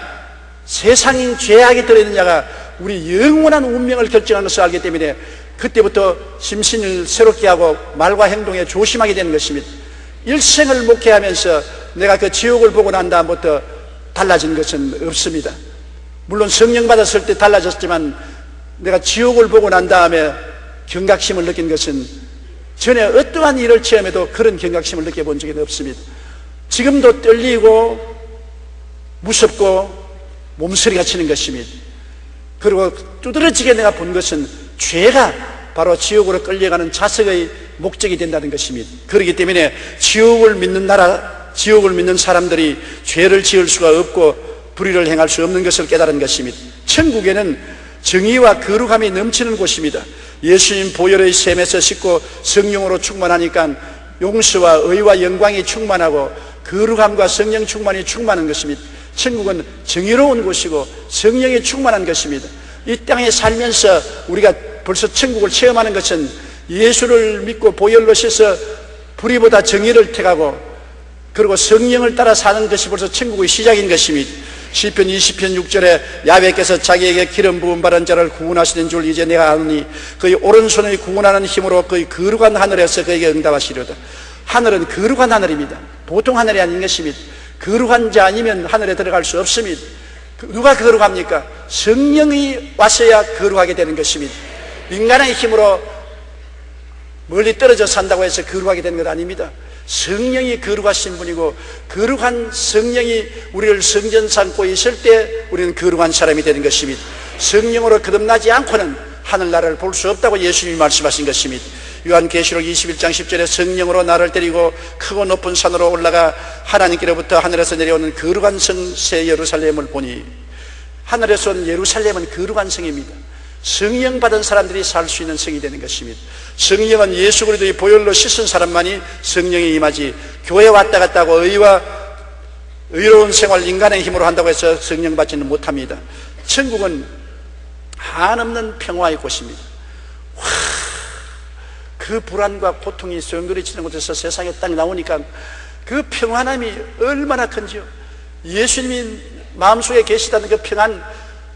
세상인 죄악이 들어있느냐가 우리 영원한 운명을 결정하는 것을 알기 때문에 그때부터 심신을 새롭게 하고 말과 행동에 조심하게 되는 것입니다. 일생을 목회하면서 내가 그 지옥을 보고 난 다음부터 달라진 것은 없습니다. 물론 성령 받았을 때 달라졌지만 내가 지옥을 보고 난 다음에 경각심을 느낀 것은 전에 어떠한 일을 체험해도 그런 경각심을 느껴본 적이 없습니다. 지금도 떨리고 무섭고 몸서리가 치는 것입니다. 그리고 두드러지게 내가 본 것은 죄가 바로 지옥으로 끌려가는 자석의 목적이 된다는 것입니다. 그렇기 때문에 지옥을 믿는 나라, 지옥을 믿는 사람들이 죄를 지을 수가 없고 불의를 행할 수 없는 것을 깨달은 것입니다. 천국에는 정의와 거룩함이 넘치는 곳입니다. 예수님 보혈의 샘에서 씻고 성령으로 충만하니까 용서와 의와 영광이 충만하고 거룩함과 성령 충만이 충만한 것입니다. 천국은 정의로운 곳이고 성령이 충만한 것입니다. 이 땅에 살면서 우리가 벌써 천국을 체험하는 것은 예수를 믿고 보혈로 씻어 불의보다 정의를 택하고 그리고 성령을 따라 사는 것이 벌써 천국의 시작인 것입니다. 시편 20편 6절에 야훼께서 자기에게 기름 부음 받은 자를 구원하시는 줄 이제 내가 아노니 그의 오른손의 구원하는 힘으로 그의 거룩한 하늘에서 그에게 응답하시려다. 하늘은 거룩한 하늘입니다. 보통 하늘이 아닌 것입니다. 거룩한 자 아니면 하늘에 들어갈 수 없습니다. 누가 거룩합니까? 성령이 왔어야 거룩하게 되는 것입니다. 인간의 힘으로 멀리 떨어져 산다고 해서 거룩하게 되는 것 아닙니다. 성령이 거룩하신 분이고 거룩한 성령이 우리를 성전 삼고 있을 때 우리는 거룩한 사람이 되는 것입니다. 성령으로 거듭나지 않고는 하늘나라를 볼 수 없다고 예수님이 말씀하신 것입니다. 요한계시록 21장 10절에 성령으로 나를 데리고 크고 높은 산으로 올라가 하나님께로부터 하늘에서 내려오는 거룩한 성 새 예루살렘을 보니, 하늘에서 온 예루살렘은 거룩한 성입니다. 성령 받은 사람들이 살 수 있는 성이 되는 것입니다. 성령은 예수 그리스도의 보혈로 씻은 사람만이 성령이 임하지, 교회 왔다 갔다 하고 의와 의로운 생활 인간의 힘으로 한다고 해서 성령 받지는 못합니다. 천국은 한없는 평화의 곳입니다. 그 불안과 고통이 소용돌이치는 곳에서 세상에 딱 나오니까 그 평안함이 얼마나 큰지요. 예수님이 마음속에 계시다는 그 평안,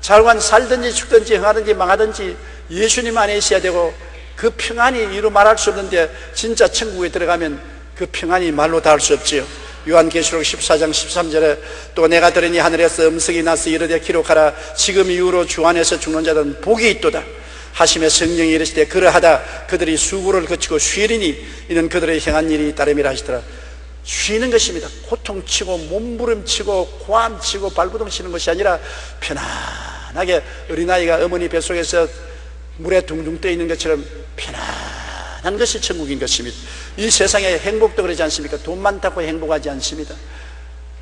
잘관 살든지 죽든지 흥하든지 망하든지 예수님 안에 있어야 되고, 그 평안이 이루 말할 수 없는데 진짜 천국에 들어가면 그 평안이 말로 닿을 수 없지요. 요한계시록 14장 13절에 또 내가 들으니 하늘에서 음성이 나서 이르되 기록하라. 지금 이후로 주 안에서 죽는 자들은 복이 있도다 하시며 성령이 이르시되 그러하다 그들이 수고를 거치고 쉬리니 이는 그들의 행한 일이 따름이라 하시더라. 쉬는 것입니다. 고통치고 몸부림치고 고함치고 발부둥 치는 것이 아니라 편안하게 어린아이가 어머니 뱃속에서 물에 둥둥 떠 있는 것처럼 편안한 것이 천국인 것입니다. 이 세상에 행복도 그러지 않습니까? 돈 많다고 행복하지 않습니다.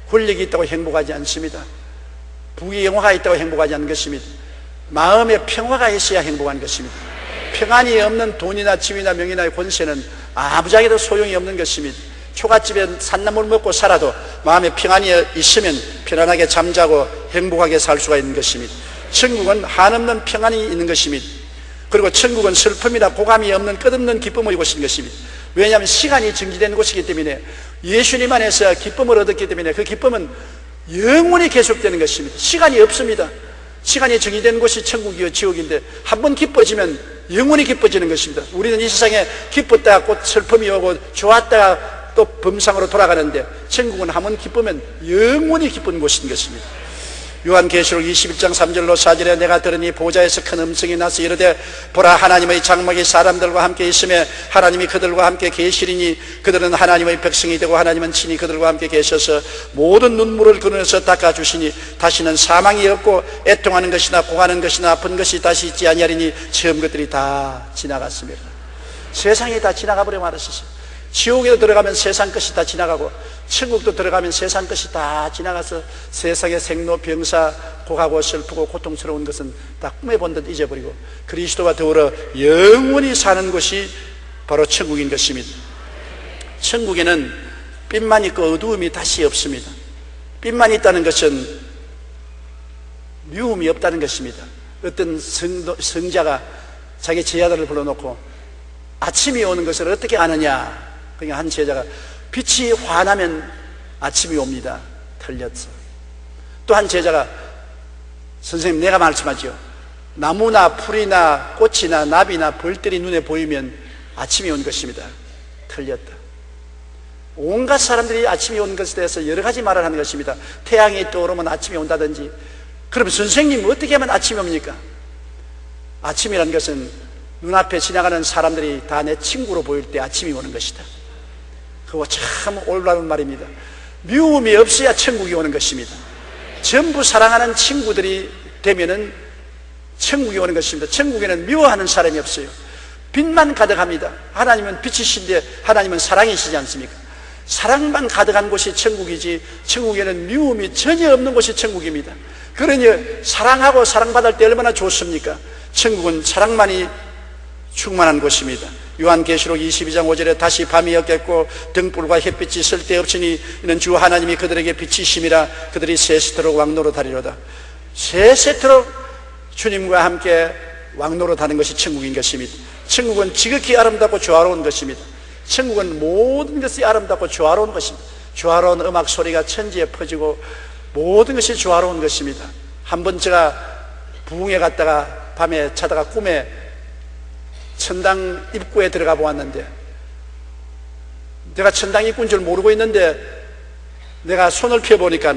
권력이 있다고 행복하지 않습니다. 부귀 영화가 있다고 행복하지 않는 것입니다. 마음에 평화가 있어야 행복한 것입니다. 평안이 없는 돈이나 지위나 명예나 권세는 아무짝에도 소용이 없는 것입니다. 초가집에 산나물 먹고 살아도 마음에 평안이 있으면 편안하게 잠자고 행복하게 살 수가 있는 것입니다. 천국은 한없는 평안이 있는 것입니다. 그리고 천국은 슬픔이나 고감이 없는 끝없는 기쁨의 곳인 것입니다. 왜냐하면 시간이 정지된 곳이기 때문에, 예수님 안에서 기쁨을 얻었기 때문에 그 기쁨은 영원히 계속되는 것입니다. 시간이 없습니다. 시간이 정의된 곳이 천국이요 지옥인데 한 번 기뻐지면 영원히 기뻐지는 것입니다. 우리는 이 세상에 기뻤다가 곧 슬픔이 오고 좋았다가 또 범상으로 돌아가는데, 천국은 한 번 기쁘면 영원히 기쁜 곳인 것입니다. 요한계시록 21장 3절로 4절에 내가 들으니 보좌에서 큰 음성이 나서 이르되 보라, 하나님의 장막이 사람들과 함께 있으며 하나님이 그들과 함께 계시리니 그들은 하나님의 백성이 되고 하나님은 친히 그들과 함께 계셔서 모든 눈물을 그늘에서 닦아주시니 다시는 사망이 없고 애통하는 것이나 고하는 것이나 아픈 것이 다시 있지 아니하리니 처음 것들이 다 지나갔습니다. 세상이 다 지나가 버려 말았었어요. 지옥에도 들어가면 세상 것이 다 지나가고 천국도 들어가면 세상 것이 다 지나가서 세상의 생로 병사 고하고 슬프고 고통스러운 것은 다 꿈에 본 듯 잊어버리고 그리스도와 더불어 영원히 사는 곳이 바로 천국인 것입니다. 천국에는 빛만 있고 어두움이 다시 없습니다. 빛만 있다는 것은 미움이 없다는 것입니다. 어떤 성자가 자기 제자들을 불러놓고 아침이 오는 것을 어떻게 아느냐, 그러니까 한 제자가 빛이 환하면 아침이 옵니다. 틀렸어. 또 한 제자가 선생님 내가 말씀하죠. 나무나 풀이나 꽃이나 나비나 벌들이 눈에 보이면 아침이 온 것입니다. 틀렸다. 온갖 사람들이 아침이 온 것에 대해서 여러 가지 말을 하는 것입니다. 태양이 떠오르면 아침이 온다든지. 그럼 선생님 어떻게 하면 아침이 옵니까? 아침이라는 것은 눈앞에 지나가는 사람들이 다 내 친구로 보일 때 아침이 오는 것이다. 그거 참 올바른 말입니다. 미움이 없어야 천국이 오는 것입니다. 전부 사랑하는 친구들이 되면은 천국이 오는 것입니다. 천국에는 미워하는 사람이 없어요. 빛만 가득합니다. 하나님은 빛이신데 하나님은 사랑이시지 않습니까? 사랑만 가득한 곳이 천국이지, 천국에는 미움이 전혀 없는 곳이 천국입니다. 그러니 사랑하고 사랑받을 때 얼마나 좋습니까? 천국은 사랑만이 충만한 곳입니다. 요한계시록 22장 5절에 다시 밤이 없겠고 등불과 햇빛이 쓸데없으니 이는 주 하나님이 그들에게 빛이심이라 그들이 세세토록 왕노릇하리로다. 세세토록 주님과 함께 왕노릇하는 것이 천국인 것입니다. 천국은 지극히 아름답고 조화로운 것입니다. 천국은 모든 것이 아름답고 조화로운 것입니다. 조화로운 음악 소리가 천지에 퍼지고 모든 것이 조화로운 것입니다. 한번 제가 부흥회 갔다가 밤에 자다가 꿈에 천당 입구에 들어가 보았는데, 내가 천당 입구인 줄 모르고 있는데 내가 손을 펴보니까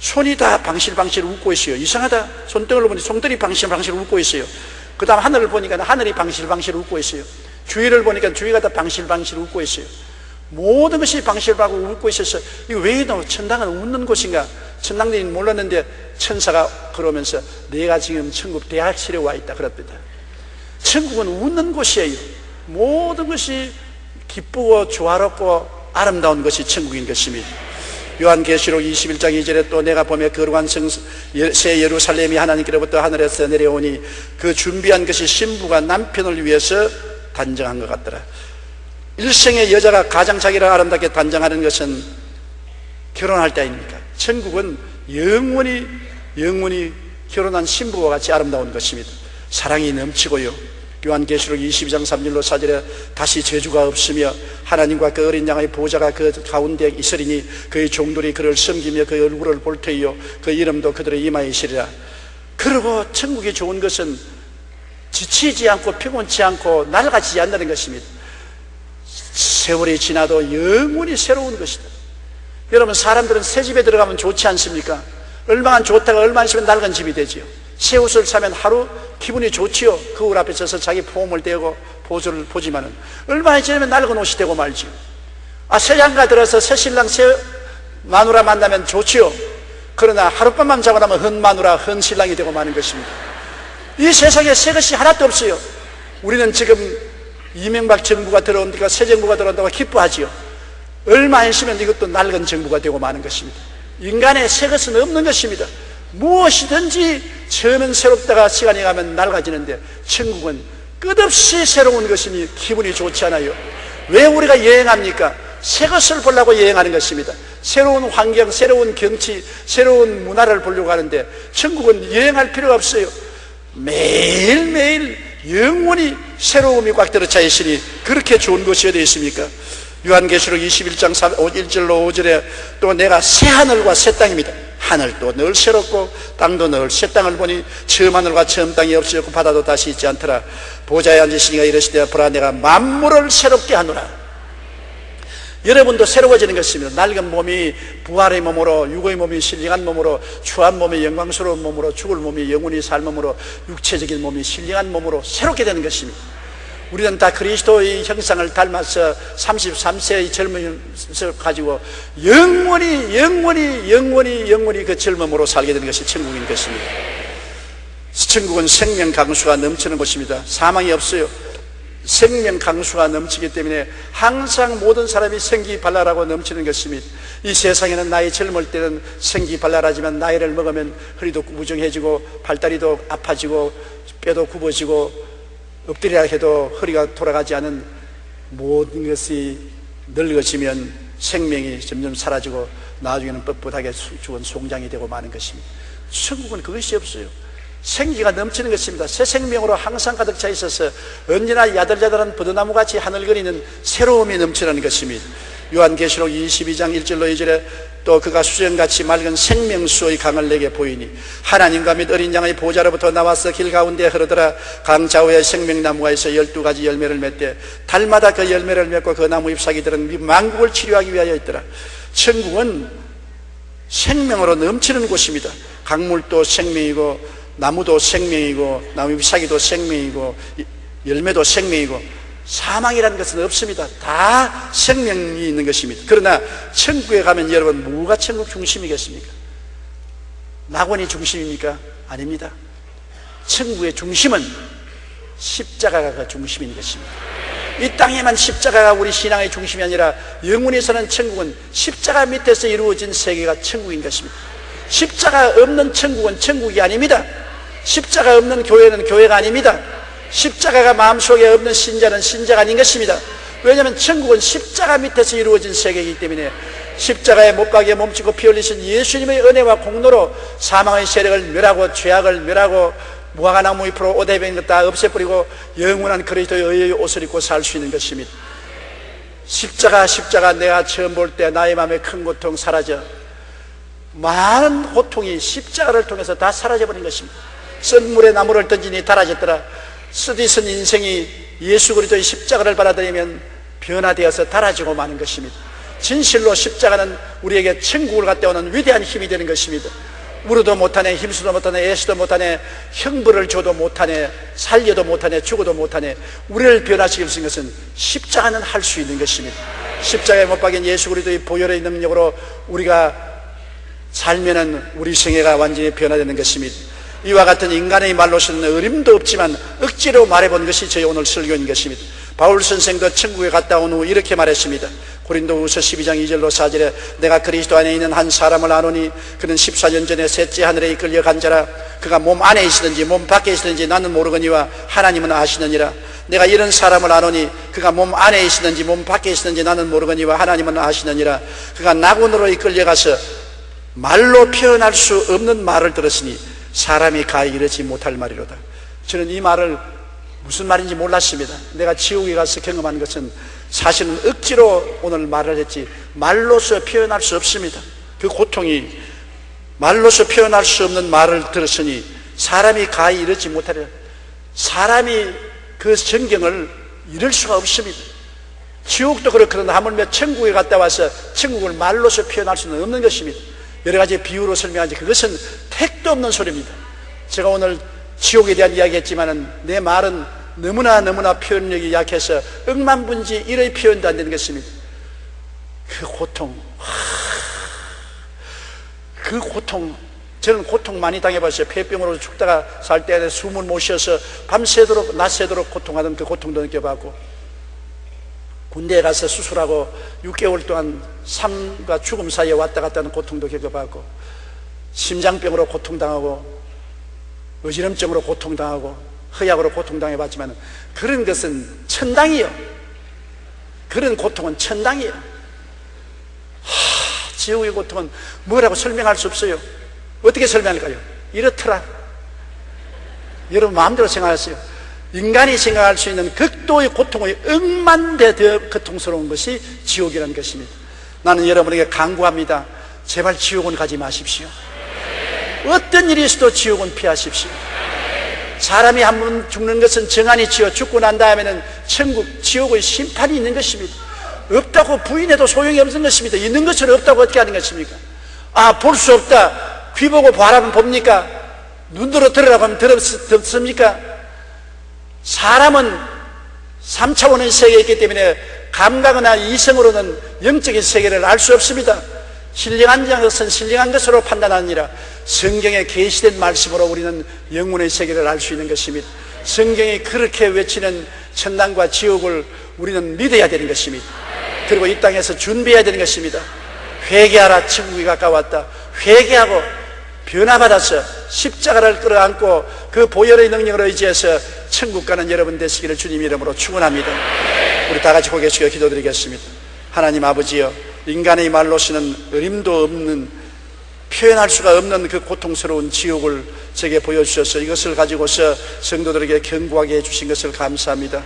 손이 다 방실방실 웃고 있어요. 이상하다. 손등을 보니 손들이 방실방실 웃고 있어요. 그 다음 하늘을 보니까 하늘이 방실방실 웃고 있어요. 주위를 보니까 주위가 다 방실방실 웃고 있어요. 모든 것이 방실방실 웃고 있어서 이거 왜 이러나, 천당은 웃는 곳인가? 천당들이 몰랐는데 천사가 걸어오면서 내가 지금 천국 대학실에 와 있다 그랬답니다. 천국은 웃는 곳이에요. 모든 것이 기쁘고 조화롭고 아름다운 것이 천국인 것입니다. 요한계시록 21장 2절에 또 내가 보며 거룩한 새 예루살렘이 하나님께로부터 하늘에서 내려오니 그 준비한 것이 신부가 남편을 위해서 단정한 것 같더라. 일생의 여자가 가장 자기를 아름답게 단정하는 것은 결혼할 때 아닙니까? 천국은 영원히 결혼한 신부와 같이 아름다운 것입니다. 사랑이 넘치고요, 요한계시록 22장 3절로 4절에 다시 저주가 없으며 하나님과 그 어린 양의 보좌가 그 가운데 있으리니 그의 종들이 그를 섬기며 그의 얼굴을 볼 터이요 그 이름도 그들의 이마에 있으리라. 그리고 천국이 좋은 것은 지치지 않고 피곤치 않고 낡아지지 않는 것입니다. 세월이 지나도 영원히 새로운 것이다. 여러분, 사람들은 새 집에 들어가면 좋지 않습니까? 얼마나 좋다가 얼마나 있으면 낡은 집이 되지요. 새 옷을 사면 하루 기분이 좋지요. 거울 앞에 서서 자기 폼을 떼고 보조를 보지만은 얼마나 지나면 낡은 옷이 되고 말지요. 새 장가 들어서 새 신랑 새 마누라 만나면 좋지요. 그러나 하룻밤만 자고 나면 헌 마누라 헌 신랑이 되고 마는 것입니다. 이 세상에 새 것이 하나도 없어요. 우리는 지금 이명박 정부가 들어온다고, 새 정부가 들어온다고 기뻐하지요. 얼마 안 있으면 이것도 낡은 정부가 되고 마는 것입니다. 인간의 새 것은 없는 것입니다. 무엇이든지 처음엔 새롭다가 시간이 가면 낡아지는데 천국은 끝없이 새로운 것이니 기분이 좋지 않아요. 왜 우리가 여행합니까? 새 것을 보려고 여행하는 것입니다. 새로운 환경, 새로운 경치, 새로운 문화를 보려고 하는데 천국은 여행할 필요가 없어요. 매일매일 영원히 새로움이 꽉 들어차 있으니 그렇게 좋은 것이 어디 있습니까? 요한계시록 21장 1절로 5절에 또 내가 새 하늘과 새 땅입니다. 하늘도 늘 새롭고 땅도 늘 새 땅을 보니 처음 하늘과 처음 땅이 없어졌고 바다도 다시 있지 않더라. 보좌에 앉으시니가 이르시되 보라 내가 만물을 새롭게 하노라. 여러분도 새로워지는 것입니다. 낡은 몸이 부활의 몸으로, 육의 몸이 신령한 몸으로, 추한 몸이 영광스러운 몸으로, 죽을 몸이 영원히 살 몸으로, 육체적인 몸이 신령한 몸으로 새롭게 되는 것입니다. 우리는 다 그리스도의 형상을 닮아서 33세의 젊음을 가지고 영원히 그 젊음으로 살게 되는 것이 천국인 것입니다. 천국은 생명 강수가 넘치는 곳입니다. 사망이 없어요. 생명 강수가 넘치기 때문에 항상 모든 사람이 생기발랄하고 넘치는 것입니다. 이 세상에는 나이 젊을 때는 생기발랄하지만 나이를 먹으면 허리도 구부정해지고 발다리도 아파지고 뼈도 굽어지고 엎드리라 해도 허리가 돌아가지 않은 모든 것이 늙어지면 생명이 점점 사라지고 나중에는 뻣뻣하게 죽은 송장이 되고 마는 것입니다. 천국은 그것이 없어요. 생기가 넘치는 것입니다. 새 생명으로 항상 가득 차 있어서 언제나 야들야들한 버드나무같이 하늘거리는 새로움이 넘치는 것입니다. 요한계시록 22장 1절로 2절에 또 그가 수정같이 맑은 생명수의 강을 내게 보이니 하나님과 및 어린 양의 보좌로부터 나와서 길 가운데 흐르더라. 강 좌우에 생명나무가 있어 12가지 열매를 맺되 달마다 그 열매를 맺고 그 나무 잎사귀들은 만국을 치료하기 위하여 있더라. 천국은 생명으로 넘치는 곳입니다. 강물도 생명이고 나무도 생명이고 나무 잎사귀도 생명이고 열매도 생명이고 사망이라는 것은 없습니다. 다 생명이 있는 것입니다. 그러나 천국에 가면 여러분 뭐가 천국 중심이겠습니까? 낙원이 중심입니까? 아닙니다. 천국의 중심은 십자가가 중심인 것입니다. 이 땅에만 십자가가 우리 신앙의 중심이 아니라 영원히 사는 천국은 십자가 밑에서 이루어진 세계가 천국인 것입니다. 십자가 없는 천국은 천국이 아닙니다. 십자가 없는 교회는 교회가 아닙니다. 십자가가 마음속에 없는 신자는 신자가 아닌 것입니다. 왜냐하면 천국은 십자가 밑에서 이루어진 세계이기 때문에 십자가에 못 박에 몸치고 피 흘리신 예수님의 은혜와 공로로 사망의 세력을 멸하고 죄악을 멸하고 무화과나무 잎으로 옷에 배인 것 다 없애버리고 영원한 그리스도의 의의 옷을 입고 살 수 있는 것입니다. 십자가 내가 처음 볼 때 나의 마음에 큰 고통 사라져 많은 고통이 십자가를 통해서 다 사라져버린 것입니다. 쓴 물에 나무를 던지니 달아졌더라. 쓰디쓴 인생이 예수 그리스도의 십자가를 받아들이면 변화되어서 달아지고 마는 것입니다. 진실로 십자가는 우리에게 천국을 갖다 오는 위대한 힘이 되는 것입니다. 울어도 못하네, 힘쓰도 못하네, 애쓰도 못하네, 형벌을 줘도 못하네, 살려도 못하네, 죽어도 못하네. 우리를 변화시킬 수 있는 것은 십자가는 할 수 있는 것입니다. 십자가에 못 박인 예수 그리스도의 보혈의 능력으로 우리가 살면은 우리 생애가 완전히 변화되는 것입니다. 이와 같은 인간의 말로서는 어림도 없지만 억지로 말해본 것이 저희 오늘 설교인 것입니다. 바울 선생도 천국에 갔다 온 후 이렇게 말했습니다. 고린도후서 12장 2절로 4절에 내가 그리스도 안에 있는 한 사람을 아노니 그는 14년 전에 셋째 하늘에 이끌려 간 자라. 그가 몸 안에 있으든지 몸 밖에 있으든지 나는 모르거니와 하나님은 아시느니라. 내가 이런 사람을 아노니 그가 몸 안에 있으든지 몸 밖에 있으든지 나는 모르거니와 하나님은 아시느니라. 그가 낙원으로 이끌려가서 말로 표현할 수 없는 말을 들었으니 사람이 가히 이르지 못할 말이로다. 저는 이 말을 무슨 말인지 몰랐습니다. 내가 지옥에 가서 경험한 것은 사실은 억지로 오늘 말을 했지 말로서 표현할 수 없습니다. 그 고통이 말로서 표현할 수 없는 말을 들었으니 사람이 가히 이르지 못하리라. 사람이 그 전경을 이룰 수가 없습니다. 지옥도 그렇거든 하물며 천국에 갔다 와서 천국을 말로서 표현할 수는 없는 것입니다. 여러 가지 비유로 설명하지 그것은 택도 없는 소리입니다. 제가 오늘 지옥에 대한 이야기했지만은 내 말은 너무나 표현력이 약해서 억만분지 1의 표현도 안 되는 것입니다. 그 고통, 그 고통, 저는 고통 많이 당해봤어요. 폐병으로 죽다가 살 때 숨을 못 쉬어서 밤새도록 낮새도록 고통하던 그 고통도 느껴봤고, 군대에 가서 수술하고 6개월 동안 삶과 죽음 사이에 왔다 갔다 하는 고통도 겪어봤고, 심장병으로 고통당하고 어지럼증으로 고통당하고 허약으로 고통당해봤지만 그런 것은 천당이요. 그런 고통은 천당이요. 지옥의 고통은 뭐라고 설명할 수 없어요. 어떻게 설명할까요? 이렇더라. 여러분 마음대로 생각하세요. 인간이 생각할 수 있는 극도의 고통의 억만배 더 고통스러운 것이 지옥이라는 것입니다. 나는 여러분에게 강구합니다. 제발 지옥은 가지 마십시오. 어떤 일이 있어도 지옥은 피하십시오. 사람이 한 번 죽는 것은 정한이지요. 죽고 난 다음에는 천국, 지옥의 심판이 있는 것입니다. 없다고 부인해도 소용이 없는 것입니다. 있는 것처럼 없다고 어떻게 하는 것입니까? 볼 수 없다. 귀 보고 바라보면 봅니까? 눈으로 들으라고 하면 듣습니까? 사람은 3차원의 세계에 있기 때문에 감각이나 이성으로는 영적인 세계를 알 수 없습니다. 신령한 것은 신령한 것으로 판단하느니라. 성경에 계시된 말씀으로 우리는 영혼의 세계를 알 수 있는 것입니다. 성경이 그렇게 외치는 천당과 지옥을 우리는 믿어야 되는 것입니다. 그리고 이 땅에서 준비해야 되는 것입니다. 회개하라, 천국이 가까웠다. 회개하고 변화받아서 십자가를 끌어안고 그 보혈의 능력을 의지해서 천국 가는 여러분 되시기를 주님 이름으로 축원합니다. 우리 다 같이 고개 숙여 기도드리겠습니다. 하나님 아버지여, 인간의 말로서는 어림도 없는, 표현할 수가 없는 그 고통스러운 지옥을 제게 보여주셔서 이것을 가지고서 성도들에게 견고하게 해주신 것을 감사합니다.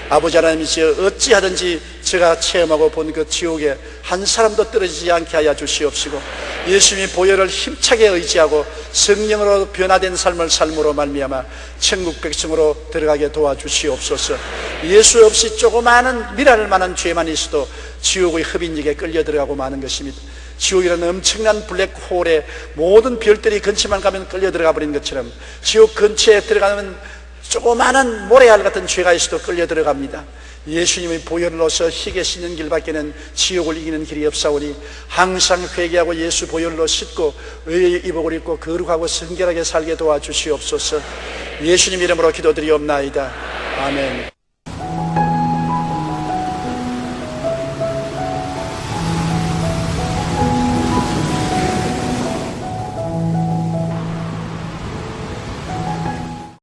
아버지 하나님이시여, 어찌하든지 제가 체험하고 본 그 지옥에 한 사람도 떨어지지 않게 하여 주시옵시고, 예수님이 보혈을 힘차게 의지하고 성령으로 변화된 삶을 삶으로 말미암아 천국 백성으로 들어가게 도와주시옵소서. 예수 없이 조그마한 미랄 만한 죄만 있어도 지옥의 흡인력에 끌려 들어가고 마는 것입니다. 지옥이라는 엄청난 블랙홀에 모든 별들이 근처만 가면 끌려 들어가 버린 것처럼 지옥 근처에 들어가면 조그마한 모래알 같은 죄가 있어도 끌려 들어갑니다. 예수님의 보혈로서 희게 씻는 길밖에는 지옥을 이기는 길이 없사오니 항상 회개하고 예수 보혈로 씻고 의의 이복을 입고 거룩하고 성결하게 살게 도와주시옵소서. 예수님 이름으로 기도드리옵나이다. 아멘.